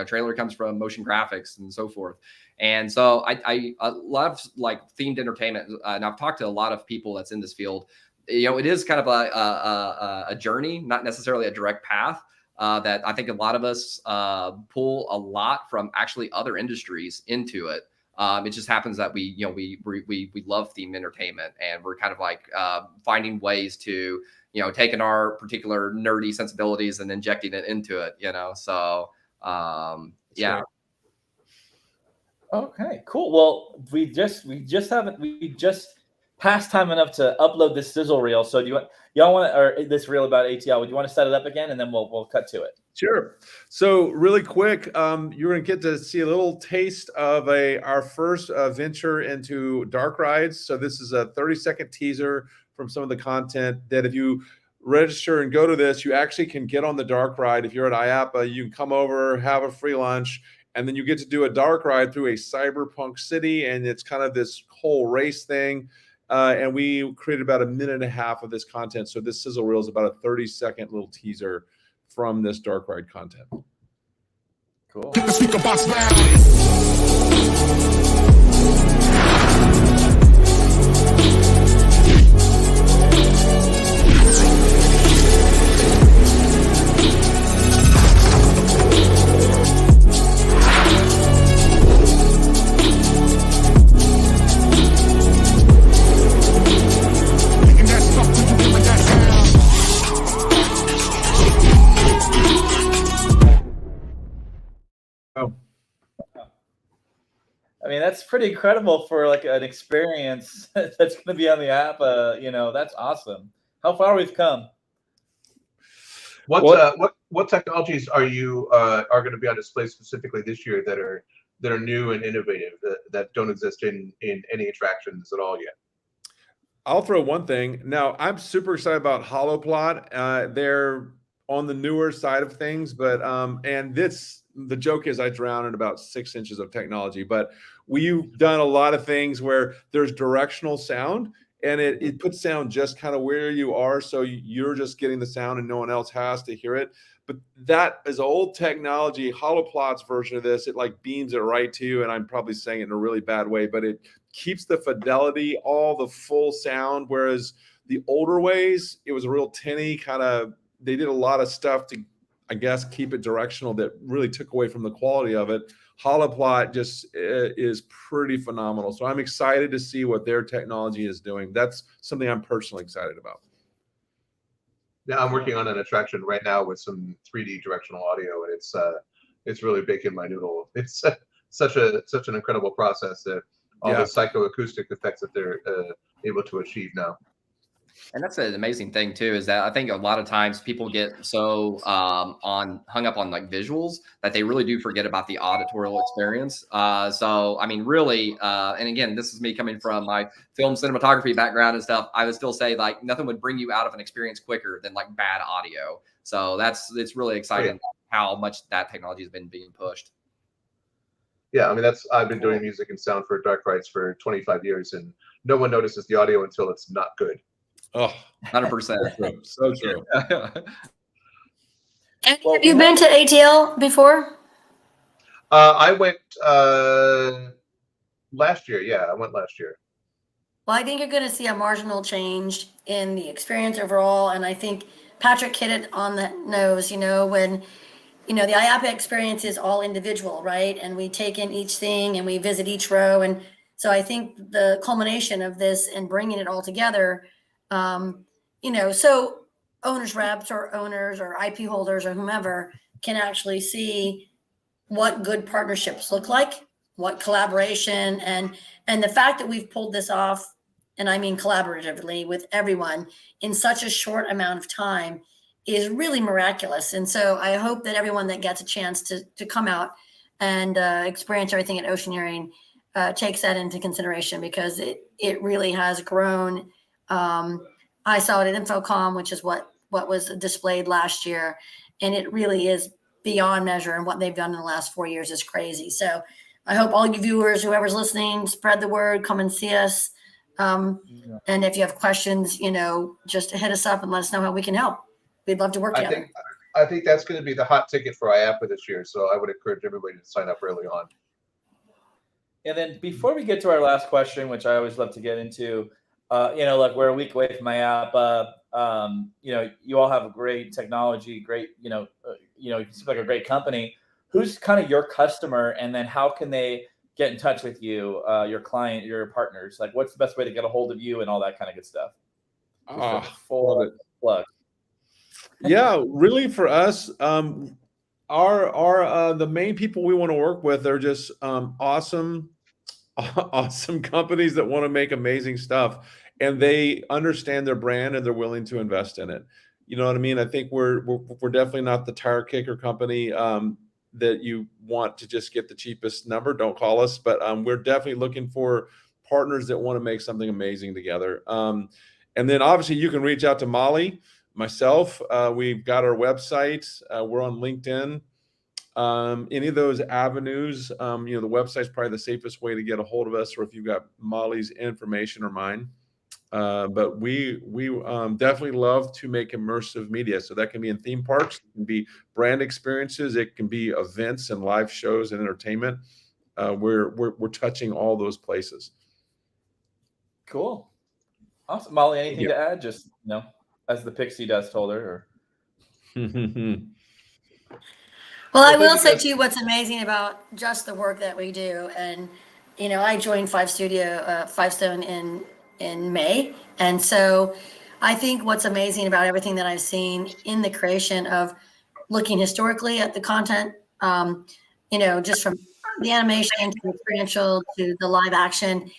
Traylor comes from motion graphics and so forth. And so I love like themed entertainment, and I've talked to a lot of people that's in this field. It is kind of a journey, not necessarily a direct path. That I think a lot of us pull a lot from actually other industries into it. It just happens that we love themed entertainment, and we're kind of like finding ways to taking our particular nerdy sensibilities and injecting it into it. So yeah. Right. Okay, cool. Well, we just passed time enough to upload this sizzle reel. So y'all want to, or this reel about ATL? Would you want to set it up again, and then we'll cut to it? Sure. So really quick, you're going to get to see a little taste of our first venture into dark rides. So this is a 30-second teaser from some of the content that if you register and go to this, you actually can get on the dark ride. If you're at IAPA, you can come over, have a free lunch, and then you get to do a dark ride through a cyberpunk city. And it's kind of this whole race thing. And we created about 1.5 minutes of this content. So this sizzle reel is about a 30-second little teaser from this dark ride content. Cool. Get the speaker box loud. I mean, that's pretty incredible for like an experience that's going to be on the app. That's awesome. How far we've come. What technologies are going to be on display specifically this year that are new and innovative that don't exist in any attractions at all yet? I'll throw one thing. Now, I'm super excited about Holoplot. They're on the newer side of things, but the joke is I drown in about 6 inches of technology, but we've done a lot of things where there's directional sound, and it puts sound just kind of where you are. So you're just getting the sound and no one else has to hear it. But that is old technology. Holoplot's version of this, it like beams it right to you. And I'm probably saying it in a really bad way, but it keeps the fidelity, all the full sound. Whereas the older ways, it was a real tinny kind of, they did a lot of stuff to, I guess, keep it directional that really took away from the quality of it. Holoplot just is pretty phenomenal. So I'm excited to see what their technology is doing. That's something I'm personally excited about. Yeah, I'm working on an attraction right now with some 3D directional audio, and it's really baking my noodle. It's such an incredible process that all the psychoacoustic effects that they're able to achieve now. And that's an amazing thing too, is that I think a lot of times people get so hung up on like visuals that they really do forget about the auditorial experience. So I mean, really, and again, this is me coming from my film cinematography background and stuff. I would still say like nothing would bring you out of an experience quicker than like bad audio. So it's really exciting how much that technology has been being pushed. Yeah, I mean I've been doing music and sound for dark rides for 25 years, and no one notices the audio until it's not good. Oh, 100%. So true. And have you been to ATL before? I went last year. Yeah, I went last year. Well, I think you're going to see a marginal change in the experience overall. And I think Patrick hit it on the nose, when, the IAPA experience is all individual, right? And we take in each thing and we visit each row. And so I think the culmination of this and bringing it all together, so owners reps or owners or IP holders or whomever can actually see what good partnerships look like, what collaboration and the fact that we've pulled this off, and I mean collaboratively with everyone in such a short amount of time is really miraculous. And so I hope that everyone that gets a chance to come out and experience everything at Oceaneering takes that into consideration, because it really has grown. I saw it at InfoComm, which is what was displayed last year, and it really is beyond measure. And what they've done in the last 4 years is crazy. So I hope all you viewers, whoever's listening, spread the word, come and see us. And if you have questions, just hit us up and let us know how we can help. We'd love to work together. I think that's going to be the hot ticket for IAPA this year. So I would encourage everybody to sign up early on. And then before we get to our last question, which I always love to get into, like we're a week away from IAPA. You all have a great technology, great, you seem like a great company. Who's kind of your customer, and then how can they get in touch with you, your client, your partners? Like, what's the best way to get a hold of you and all that kind of good stuff? Love it. Plug. Yeah, really for us, the main people we want to work with are just awesome companies that want to make amazing stuff, and they understand their brand and they're willing to invest in it. You know what I mean? I think we're definitely not the tire kicker company that you want to just get the cheapest number. Don't call us, but we're definitely looking for partners that want to make something amazing together. And then obviously you can reach out to Molly, myself. We've got our website. We're on LinkedIn. Any of those avenues, the website's probably the safest way to get a hold of us, or if you've got Molly's information or mine. But we definitely love to make immersive media. So that can be in theme parks, it can be brand experiences, it can be events and live shows and entertainment. We're touching all those places. Cool. Awesome. Molly, anything to add? Just, as the pixie dust holder, or Well, I will say too, what's amazing about just the work that we do, and I joined Fivestone in May, and so I think what's amazing about everything that I've seen in the creation of looking historically at the content, just from the animation to the experiential to the live action,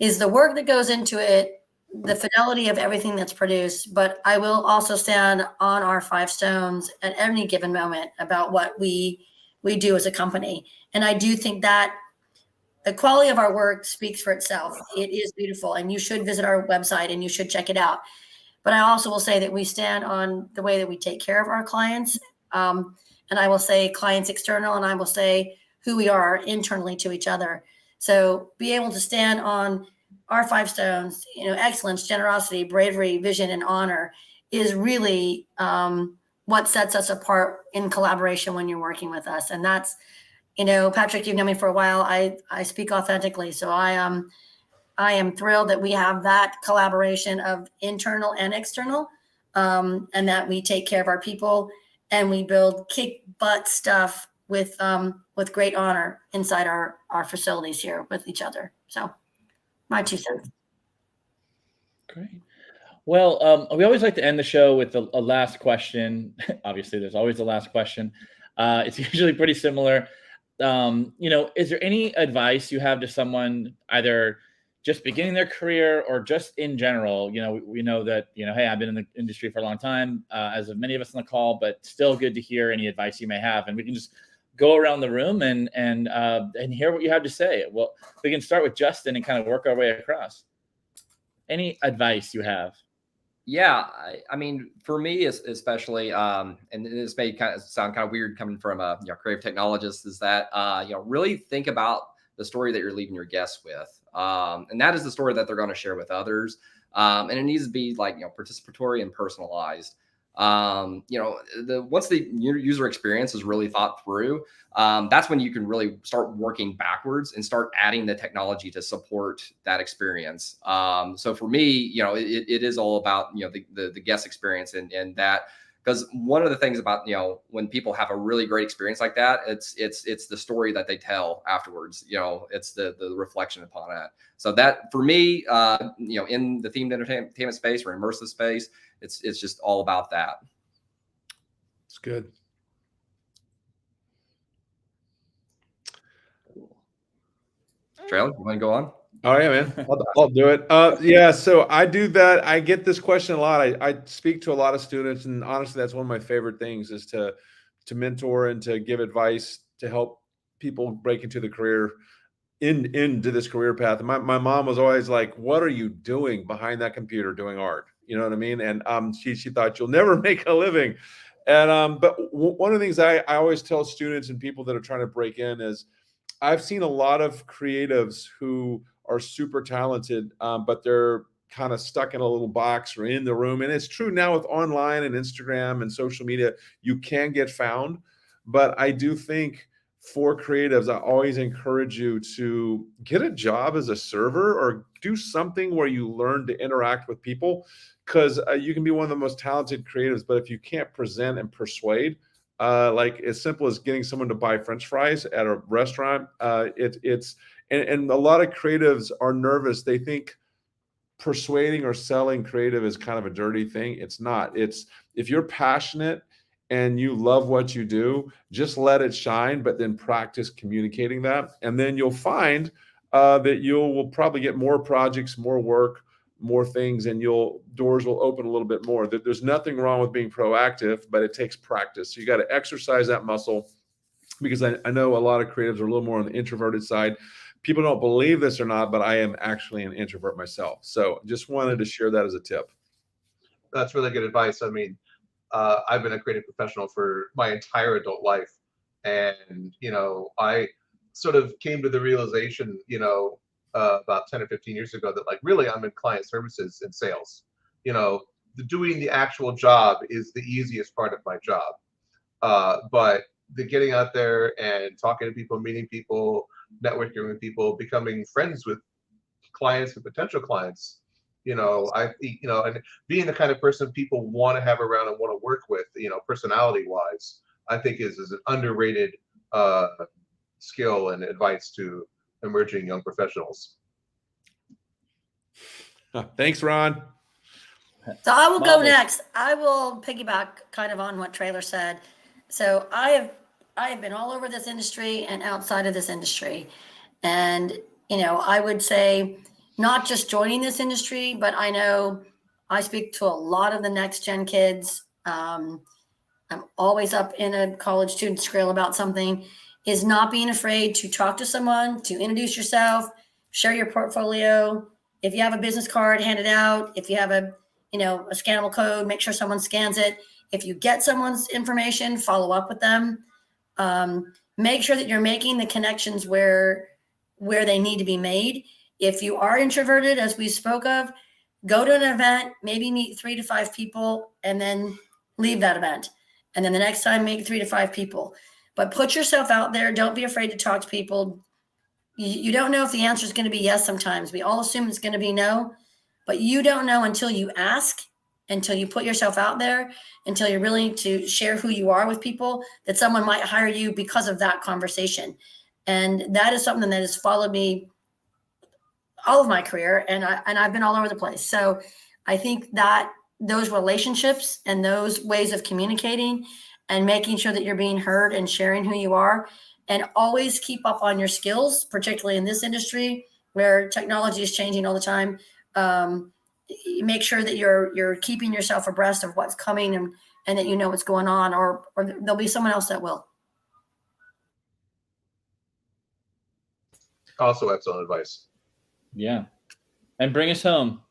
is the work that goes into it, the fidelity of everything that's produced. But I will also stand on our 5 stones at any given moment about what we do as a company. And I do think that the quality of our work speaks for itself. It is beautiful, and you should visit our website and you should check it out. But I also will say that we stand on the way that we take care of our clients. And I will say clients external, and I will say who we are internally to each other. So be able to stand on our 5 stones, excellence, generosity, bravery, vision, and honor is really what sets us apart in collaboration when you're working with us. And that's, Patrick, you've known me for a while. I speak authentically. So I am thrilled that we have that collaboration of internal and external, and that we take care of our people and we build kick butt stuff with great honor inside our facilities here with each other. So my 2 cents. Great. Well, we always like to end the show with a last question. Obviously, there's always the last question. It's usually pretty similar. Is there any advice you have to someone either just beginning their career or just in general? We know that, hey, I've been in the industry for a long time, as of many of us on the call, but still good to hear any advice you may have. And we can just go around the room and hear what you have to say. Well, we can start with Justin and kind of work our way across. Any advice you have? Yeah, I mean, for me, especially, and this may kind of sound kind of weird coming from a creative technologist, is that really think about the story that you're leaving your guests with, and that is the story that they're going to share with others, and it needs to be like participatory and personalized. Once the user experience is really thought through, that's when you can really start working backwards and start adding the technology to support that experience. So for me, it is all about, the guest experience and that, because one of the things about, when people have a really great experience like that, it's the story that they tell afterwards, it's the reflection upon it. So that for me, in the themed entertainment space or immersive space, it's just all about that. It's good. Traylor, you want to go on? Oh yeah, man. I'll do it. Yeah. So I do that. I get this question a lot. I speak to a lot of students, and honestly, that's one of my favorite things is to mentor and to give advice to help people break into the career into this career path. And my mom was always like, "What are you doing behind that computer doing art?" You know what I mean? And she thought you'll never make a living. And but one of the things I always tell students and people that are trying to break in is I've seen a lot of creatives who are super talented, but they're kind of stuck in a little box or in the room. And it's true now with online and Instagram and social media, you can get found. But I do think for creatives, I always encourage you to get a job as a server or do something where you learn to interact with people, because you can be one of the most talented creatives, but if you can't present and persuade, like as simple as getting someone to buy French fries at a restaurant, and a lot of creatives are nervous. They think persuading or selling creative is kind of a dirty thing. It's not. It's if you're passionate and you love what you do, just let it shine, but then practice communicating that. And then you'll find that will probably get more projects, more work, more things, and doors will open a little bit more. There's nothing wrong with being proactive, but it takes practice. So you got to exercise that muscle, because I know a lot of creatives are a little more on the introverted side. People don't believe this or not, but I am actually an introvert myself. So just wanted to share that as a tip. That's really good advice. I mean, I've been a creative professional for my entire adult life. And, I sort of came to the realization, about 10 or 15 years ago that like, really, I'm in client services and sales. Doing the actual job is the easiest part of my job. But the getting out there and talking to people, meeting people, networking with people, becoming friends with clients and potential clients, and being the kind of person people want to have around and want to work with, personality wise, I think is an underrated skill and advice to emerging young professionals. Thanks, Ron. So I will go Molly. next. I will piggyback kind of on what Traylor said. So I have been all over this industry and outside of this industry. And, I would say not just joining this industry, but I know I speak to a lot of the next gen kids. I'm always up in a college student's grill about something, is not being afraid to talk to someone, to introduce yourself, share your portfolio. If you have a business card, hand it out. If you have a scannable code, make sure someone scans it. If you get someone's information, follow up with them. Make sure that you're making the connections where they need to be made. If you are introverted, as we spoke of, go to an event, maybe meet 3 to 5 people, and then leave that event. And then the next time, meet 3 to 5 people. But put yourself out there. Don't be afraid to talk to people. You don't know if the answer is going to be yes sometimes. We all assume it's going to be no, but you don't know until you ask, until you put yourself out there, until you're willing to share who you are with people, that someone might hire you because of that conversation. And that is something that has followed me all of my career, and I've been all over the place. So I think that those relationships and those ways of communicating and making sure that you're being heard and sharing who you are, and always keep up on your skills, particularly in this industry where technology is changing all the time. Make sure that you're keeping yourself abreast of what's coming, and that you know what's going on, or there'll be someone else that will. Also excellent advice. Yeah. And bring us home.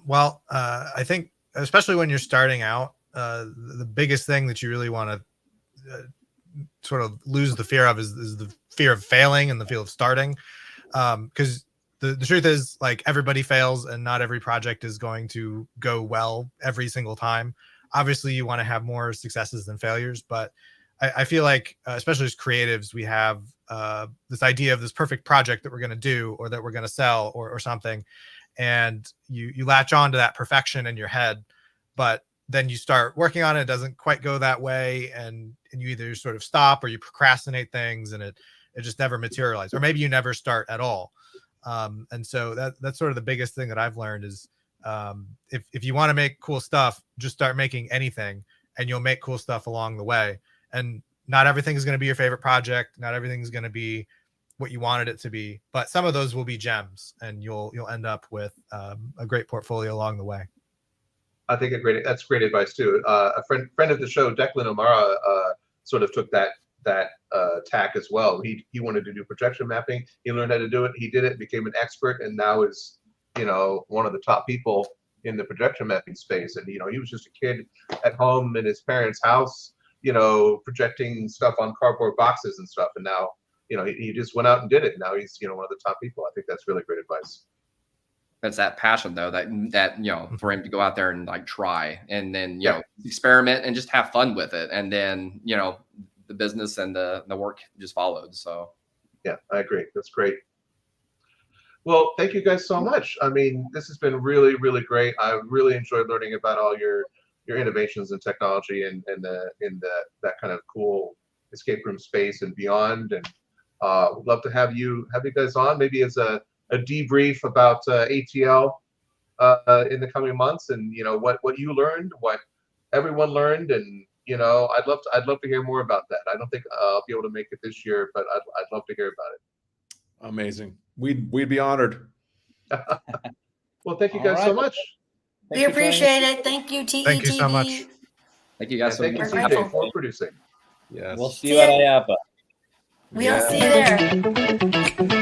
Well, I think especially when you're starting out, the biggest thing that you really want to sort of lose the fear of is the fear of failing and the fear of starting. Because the truth is, like, everybody fails and not every project is going to go well every single time. Obviously, you want to have more successes than failures, but I feel like, especially as creatives, we have this idea of this perfect project that we're going to do or that we're going to sell or something. And you latch on to that perfection in your head, but then you start working on it. It doesn't quite go that way. And you either sort of stop or you procrastinate things, and it just never materializes, or maybe you never start at all. And so that's sort of the biggest thing that I've learned is, if you want to make cool stuff, just start making anything and you'll make cool stuff along the way. And not everything is going to be your favorite project. Not everything is going to be what you wanted it to be, but some of those will be gems, and you'll end up with a great portfolio along the way. I think that's great advice too. A friend of the show, Declan O'Mara, sort of took that tack as well. He wanted to do projection mapping. He learned how to do it. He did it, became an expert, and now is, one of the top people in the projection mapping space. And he was just a kid at home in his parents' house, projecting stuff on cardboard boxes and stuff. And now, he just went out and did it. Now he's, one of the top people. I think that's really great advice. That's that passion though, that for him to go out there and like try, and then experiment and just have fun with it, and then the business and the work just followed. So yeah, I agree. That's great. Well, thank you guys so much. I mean, this has been really, really great. I really enjoyed learning about all your innovations in technology and that kind of cool escape room space and beyond. And would love to have you guys on, maybe as a debrief about ATL in the coming months, and what you learned, what everyone learned, and I'd love to hear more about that. I don't think I'll be able to make it this year, but I'd love to hear about it. Amazing. We'd be honored. Well, thank you guys so much. We appreciate it. Thank you, TETV. Thank you so much. thank you guys so Thank you, much. CJ, for producing. Yes. We'll see you at IAPA. We'll see you there.